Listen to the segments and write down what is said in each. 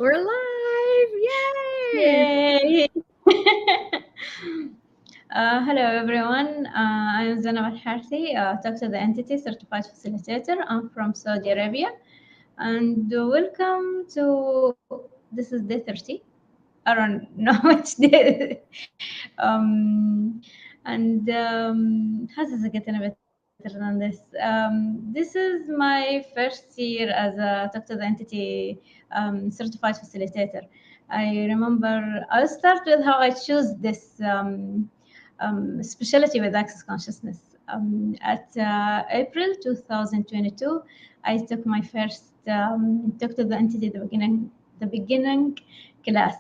We're live! Yay! Yay! Hello everyone, I'm Zaynab Alharthi, Talk to the Entity Certified Facilitator. I'm from Saudi Arabia, and welcome to this is day 30. I don't know which day. How does it get any better than this? This is my first year as a Talk to the Entity certified facilitator. I remember I'll start with how I choose this specialty with access consciousness. At April 2022, I took my first Talk to the Entity the beginning class.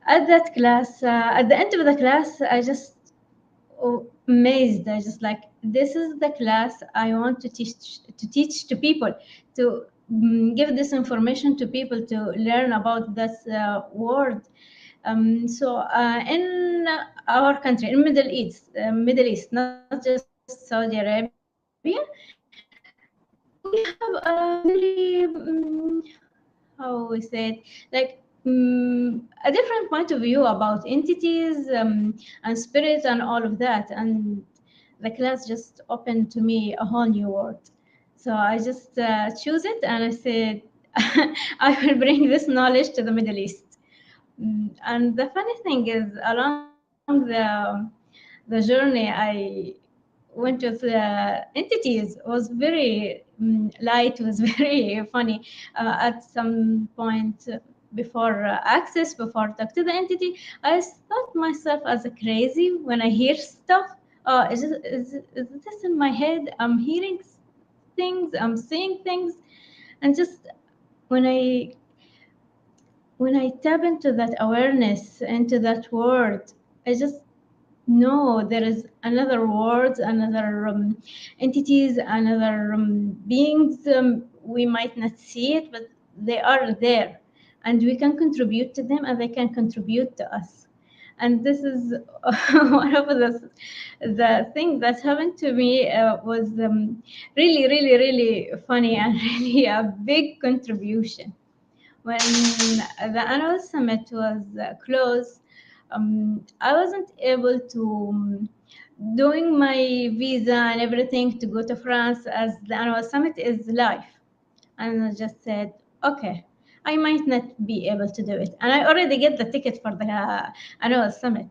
At that class, at the end of the class, I just amazed. I just like, this is the class I want to teach to people, to give this information to people to learn about this word. In our country, in Middle East, not just Saudi Arabia, we have a very how we say it, like a different point of view about entities and spirits and all of that. And the class just opened to me a whole new world. So I just choose it and I said, I will bring this knowledge to the Middle East. And the funny thing is, along the journey, I went with entities was very light, was very funny. At some point before access, before talk to the entity, I thought myself as a crazy when I hear stuff. Is this in my head? I'm hearing things, I'm seeing things, and just when I when I tap into that awareness, into that word, I just know there is another words, another entities, another beings. We might not see it, but they are there, and we can contribute to them, and they can contribute to us. And this is one of the thing that happened to me was really, really, really funny and really a big contribution. When the annual summit was closed, I wasn't able to doing my visa and everything to go to France as the annual summit is live. And I just said, okay, I might not be able to do it. And I already get the ticket for the annual summit.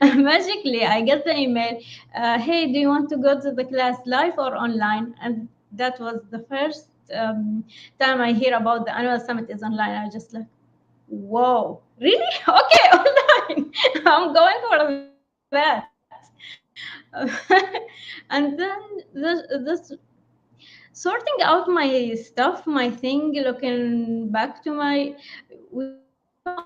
And magically, I get the email, hey, do you want to go to the class live or online? And that was the first time I hear about the annual summit is online. I just like, whoa, really? Okay, online. I'm going for that. And then this sorting out my stuff, my thing, looking back to my, we know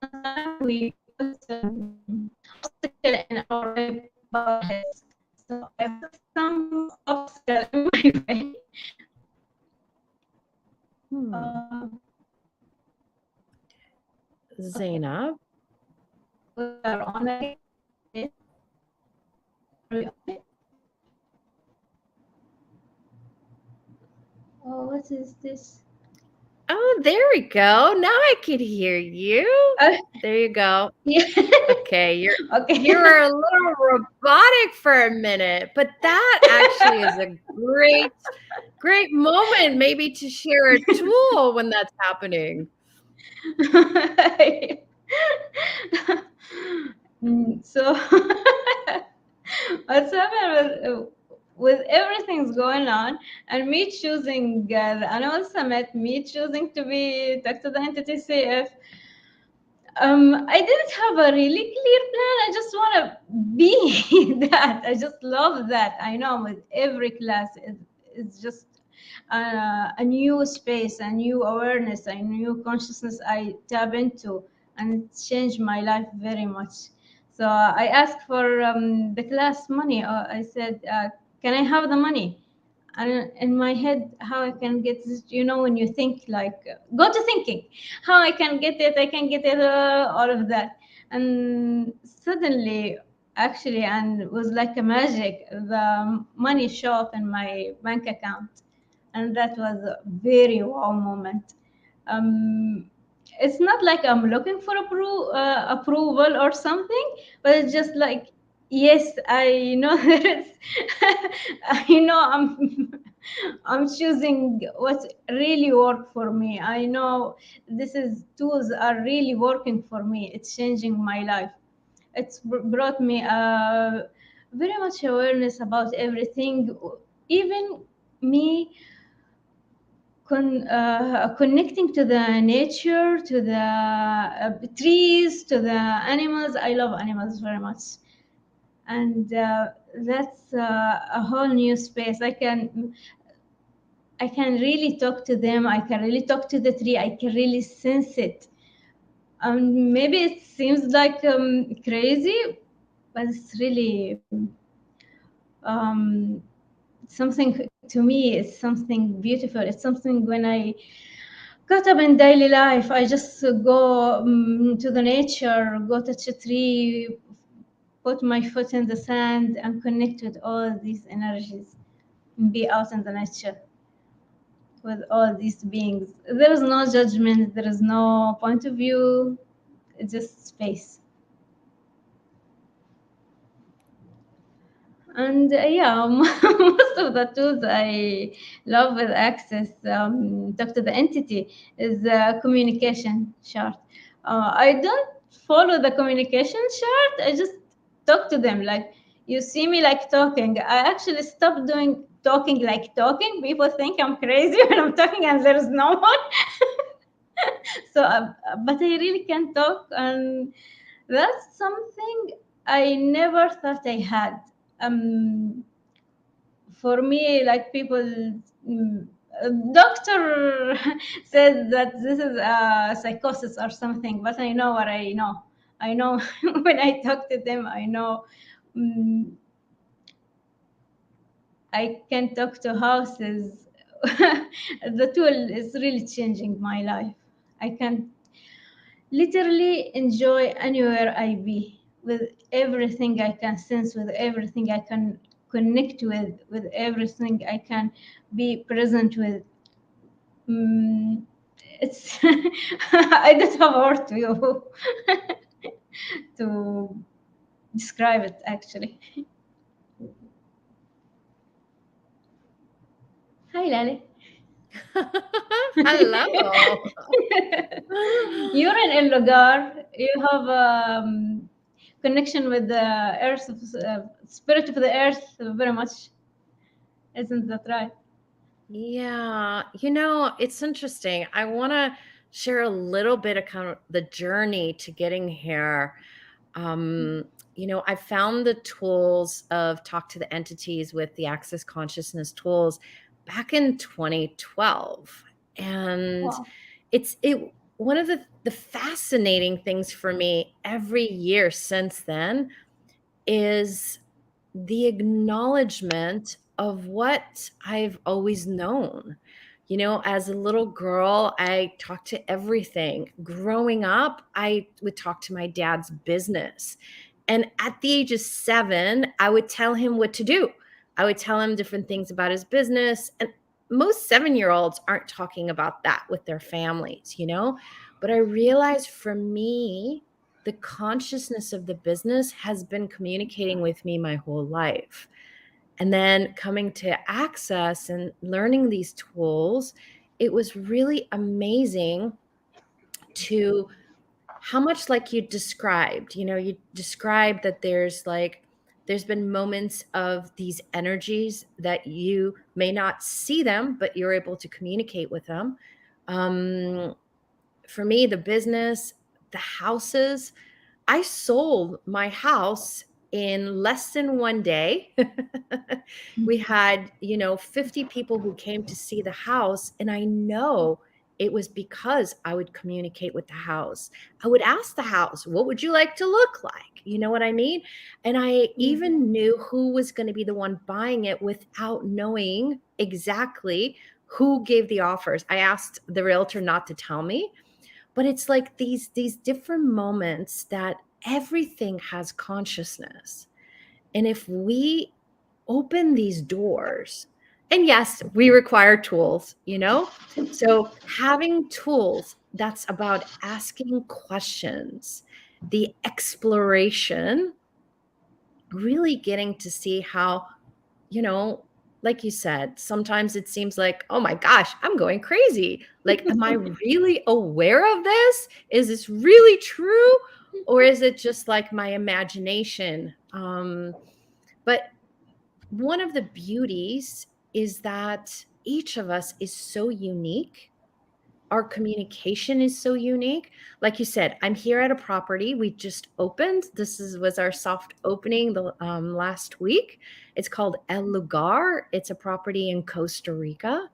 sometimes we put obstacle in our way by our heads. So I put some obstacle in my way. Uh, Zaynab? we are on again. Are we on? Oh, what is this? Oh, there we go. Now I can hear you. There you go. Yeah. Okay, Okay. you were a little robotic for a minute, but that actually is a great moment maybe to share a tool when that's happening. So what's happened with everything's going on, and me choosing the annual summit, me choosing to be talk to the entity CF. I didn't have a really clear plan. I just want to be that. I just love that. I know with every class, it's just a new space, a new awareness, a new consciousness I tap into, and it changed my life very much. So I asked for the class money. I said, can I have the money? And in my head, how I can get this, when you think like, go to thinking, how I can get it, I can get it, all of that. And suddenly, actually, and it was like a magic, the money show up in my bank account. And that was a very wow moment. Um, it's not like I'm looking for approval or something, but it's just like, yes, I know there is, I know I'm choosing what really work for me. I know this is tools are really working for me. It's changing my life. It's brought me very much awareness about everything, even me connecting to the nature, to the trees, to the animals. I love animals very much, and that's a whole new space. I can really talk to them. I can really talk to the tree. I can really sense it. Maybe it seems like crazy, but it's really um, something to me. It's something beautiful. It's something when I caught up in daily life. I just go to the nature, go touch a tree, put my foot in the sand, and connect with all these energies. Be out in the nature with all these beings. There is no judgment. There is no point of view. It's just space. And yeah, most of the tools I love with Access, talk to the entity, is the communication chart. I don't follow the communication chart. I just talk to them. Like, you see me like talking. I actually stopped doing talking like talking. People think I'm crazy when I'm talking and there's no one. So, but I really can talk, and that's something I never thought I had. Um, for me, like people, a doctor said that this is a psychosis or something, but I know what I know. I know when I talk to them, I know um, I can talk to houses. The tool is really changing my life. I can literally enjoy anywhere I be, with everything I can sense, with everything I can connect with everything I can be present with. Mm, it's I don't have word to you to describe it actually. Hi, Lale. Hello. You're in Lugar. You have connection with the earth, spirit of the earth, very much. Isn't that right? Yeah, it's interesting. I want to share a little bit of kind of the journey to getting here. Um, I found the tools of Talk to the Entities with the Access Consciousness tools back in 2012. And Wow. it one of the fascinating things for me every year since then is the acknowledgement of what I've always known. As a little girl, I talked to everything. Growing up, I would talk to my dad's business. And at the age of 7, I would tell him what to do. I would tell him different things about his business. And most 7-year-olds aren't talking about that with their families. But I realized for me, the consciousness of the business has been communicating with me my whole life. And then coming to Access and learning these tools, it was really amazing to how much like you described that there's been moments of these energies that you may not see them, but you're able to communicate with them. Um, for me, the business, the houses, I sold my house in less than one day. We had, 50 people who came to see the house. And I know it was because I would communicate with the house. I would ask the house, what would you like to look like? You know what I mean? And I Yeah. even knew who was going to be the one buying it without knowing exactly who gave the offers. I asked the realtor not to tell me, but it's like these different moments that everything has consciousness. And if we open these doors And yes, we require tools, So having tools, that's about asking questions, the exploration, really getting to see how, you know, like you said, sometimes it seems like, oh my gosh, I'm going crazy. Like, am I really aware of this? Is this really true? Or is it just like my imagination? But one of the beauties is that each of us is so unique. Our communication is so unique. Like you said, I'm here at a property we just opened. Was our soft opening the last week. It's called El Lugar. It's a property in Costa Rica.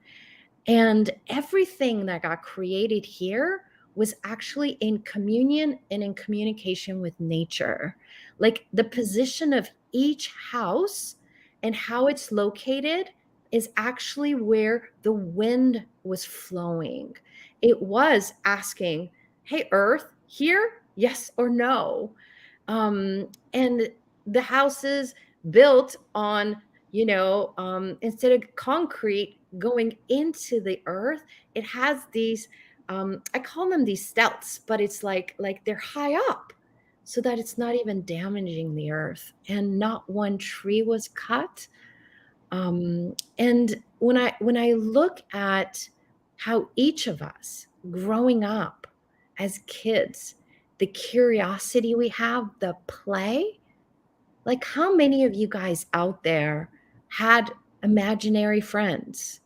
And everything that got created here was actually in communion and in communication with nature. Like the position of each house and how it's located is actually where the wind was flowing. It was asking, hey, Earth, here? Yes or no? And the houses built on, instead of concrete going into the earth, it has these, I call them these stelts, but it's like they're high up so that it's not even damaging the earth, and not one tree was cut. And when I look at how each of us growing up as kids, the curiosity we have, the play, like how many of you guys out there had imaginary friends?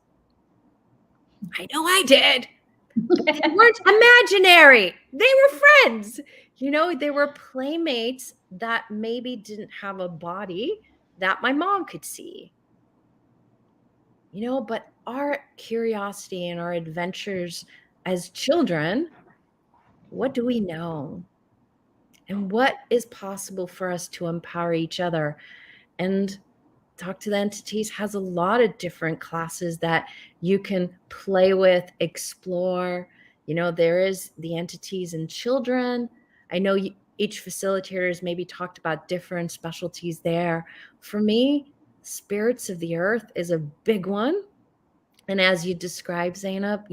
I know I did, but they weren't imaginary. They were friends. They were playmates that maybe didn't have a body that my mom could see. But our curiosity and our adventures as children, what do we know? And what is possible for us to empower each other? And Talk to the Entities has a lot of different classes that you can play with, explore. There is the Entities and Children. I know each facilitator has maybe talked about different specialties there. For me, Spirits of the Earth is a big one. And as you described, Zainab,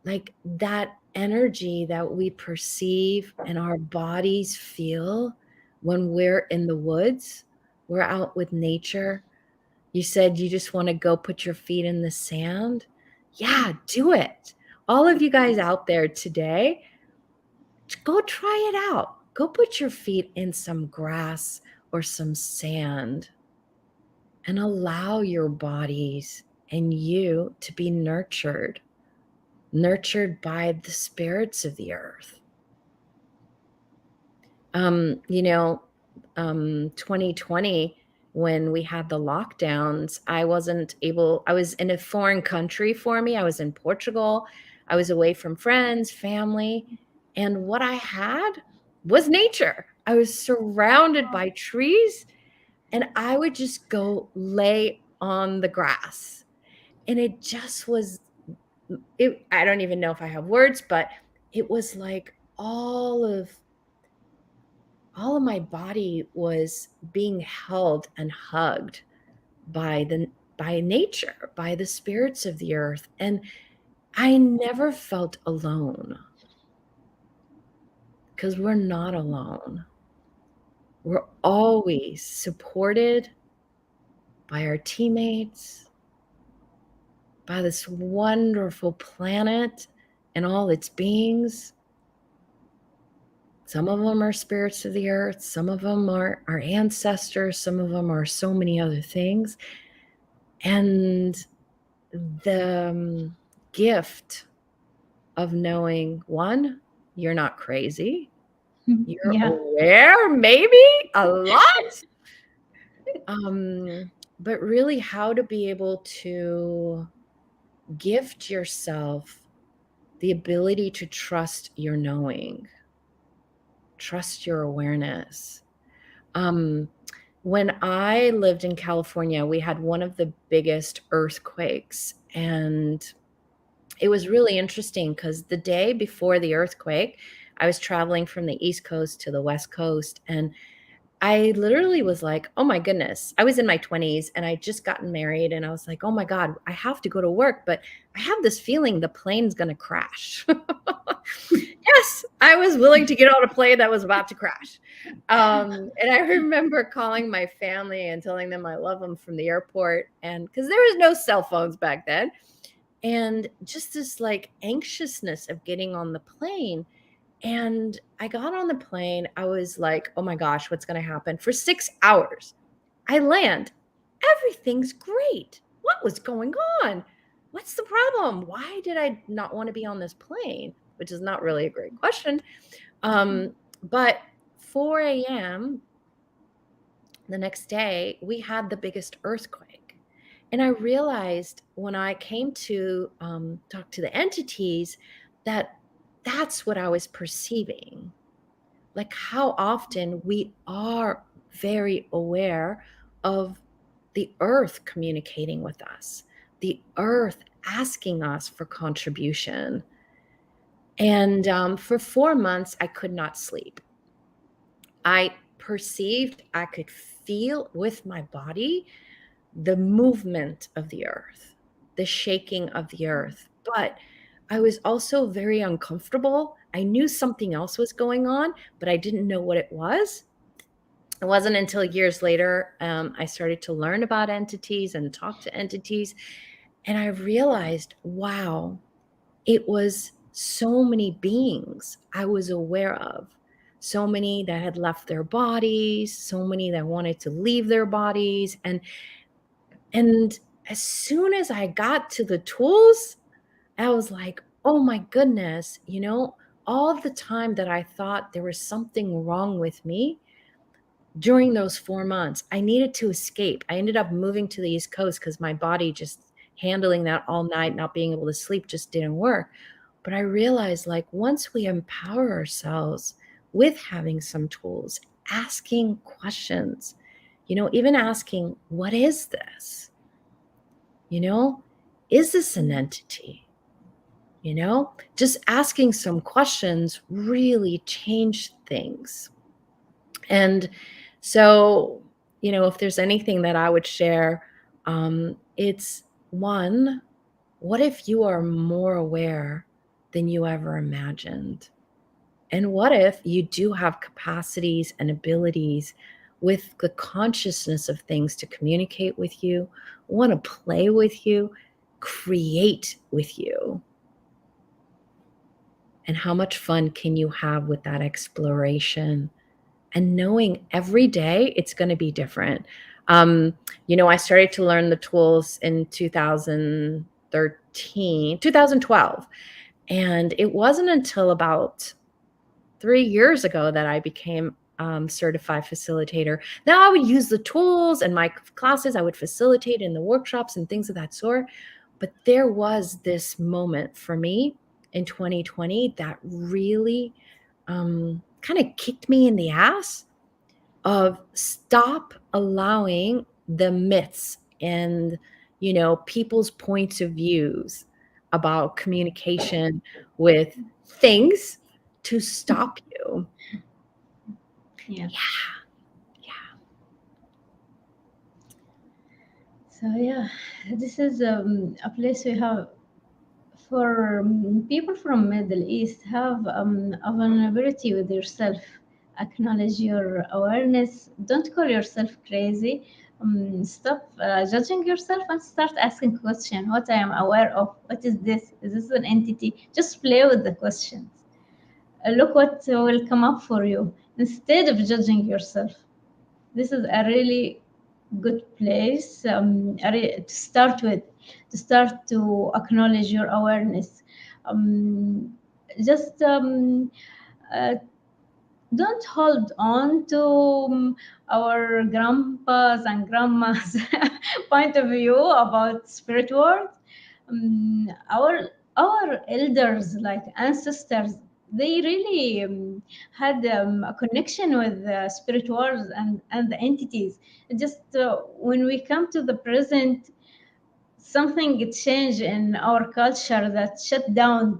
like that energy that we perceive and our bodies feel when we're in the woods, we're out with nature. You said you just want to go put your feet in the sand. Yeah, do it. All of you guys out there today, go try it out. Go put your feet in some grass or some sand and allow your bodies and you to be nurtured by the spirits of the earth. 2020, when we had the lockdowns, I was in a foreign country for me. I was in Portugal. I was away from friends, family. And what I had was nature. I was surrounded by trees, and I would just go lay on the grass. And it just was, I don't even know if I have words, but it was like all of my body was being held and hugged by nature, by the spirits of the earth. And I never felt alone, because we're not alone. We're always supported by our teammates, by this wonderful planet and all its beings. Some of them are spirits of the earth. Some of them are our ancestors. Some of them are so many other things. And the gift of knowing, one, you're not crazy. You're Yeah. aware, maybe a lot. But really how to be able to gift yourself the ability to trust your knowing, trust your awareness. When I lived in California, we had one of the biggest earthquakes, and it was really interesting because the day before the earthquake, I was traveling from the East Coast to the West Coast, and I literally was like, oh my goodness. I was in my 20s and I just gotten married, and I was like, oh my God, I have to go to work, but I have this feeling the plane's going to crash. Yes, I was willing to get on a plane that was about to crash. And I remember calling my family and telling them I love them from the airport, and because there was no cell phones back then, and just this like anxiousness of getting on the plane. And I got on the plane. I was like, oh my gosh, what's going to happen? For 6 hours, I land. Everything's great. What was going on? What's the problem? Why did I not want to be on this plane? Which is not really a great question. But 4 a.m. the next day, we had the biggest earthquake. And I realized when I came to talk to the entities that that's what I was perceiving. Like how often we are very aware of the earth communicating with us, the earth asking us for contribution. And for 4 months, I could not sleep. I perceived, I could feel with my body the movement of the earth, the shaking of the earth. But I was also very uncomfortable. I knew something else was going on, but I didn't know what it was. It wasn't until years later I started to learn about entities and talk to entities. And I realized, wow, it was so many beings I was aware of. So many that had left their bodies, so many that wanted to leave their bodies. And as soon as I got to the tools, I was like, oh my goodness, all the time that I thought there was something wrong with me during those 4 months, I needed to escape. I ended up moving to the East Coast because my body just handling that all night, not being able to sleep just didn't work. But I realized like once we empower ourselves with having some tools, asking questions, even asking, what is this? Is this an entity? Just asking some questions really changed things. And so, if there's anything that I would share, it's one, what if you are more aware than you ever imagined? And what if you do have capacities and abilities with the consciousness of things to communicate with you, want to play with you, create with you? And how much fun can you have with that exploration? And knowing every day it's going to be different. I started to learn the tools in 2012. And it wasn't until about 3 years ago that I became certified facilitator. Now I would use the tools and my classes, I would facilitate in the workshops and things of that sort. But there was this moment for me in 2020 that really kind of kicked me in the ass of stop allowing the myths and people's points of views about communication with things to stop you. Yeah. Yeah. So yeah, this is a place we have for people from Middle East have a vulnerability with yourself. Acknowledge your awareness. Don't call yourself crazy. Stop judging yourself and start asking questions. What I am aware of? What is this? Is this an entity? Just play with the questions. Look what will come up for you instead of judging yourself. This is a really good place to start with, to start to acknowledge your awareness. Just uh, don't hold on to our grandpas and grandmas point of view about spirit world. Our elders, like ancestors, they really had a connection with spirit worlds and the entities. Just when we come to the present, something changed in our culture that shut down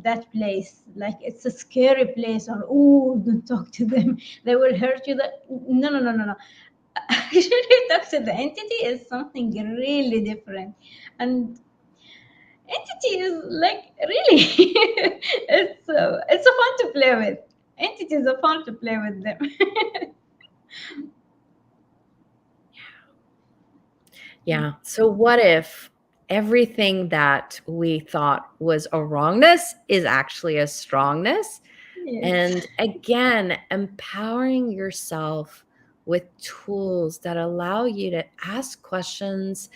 that place. Like it's a scary place, or oh, don't talk to them. They will hurt you. That no, no, no, no, no. Actually, talk to the entity is something really different, and entity is like really, it's a fun to play with. Entities are fun to play with them. Yeah. So what if everything that we thought was a wrongness is actually a strongness? Yes. And again, empowering yourself with tools that allow you to ask questions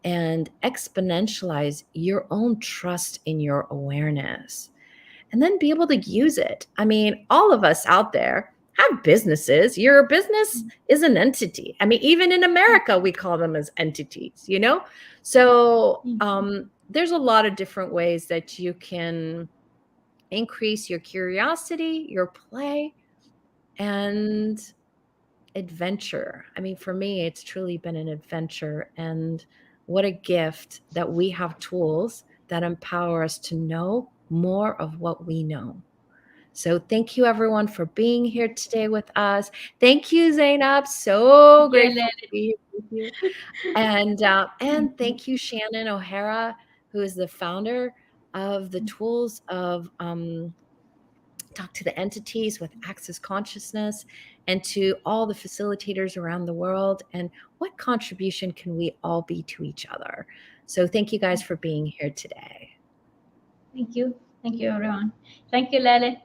and exponentialize your own trust in your awareness, and then be able to use it. I mean, all of us out there have businesses. Your business is an entity. I mean, even in America, we call them as entities, you know? So there's a lot of different ways that you can increase your curiosity, your play, and adventure. I mean, for me, it's truly been an adventure. And what a gift that we have tools that empower us to know more of what we know. So thank you everyone for being here today with us. Thank you, Zaynab. So Yeah, grateful to be here with you. And thank you, Shannon O'Hara, who is the founder of the tools of talk to the entities with access consciousness, and to all the facilitators around the world. And what contribution can we all be to each other? So thank you guys for being here today. thank you. Thank you, everyone. Thank you, Lale.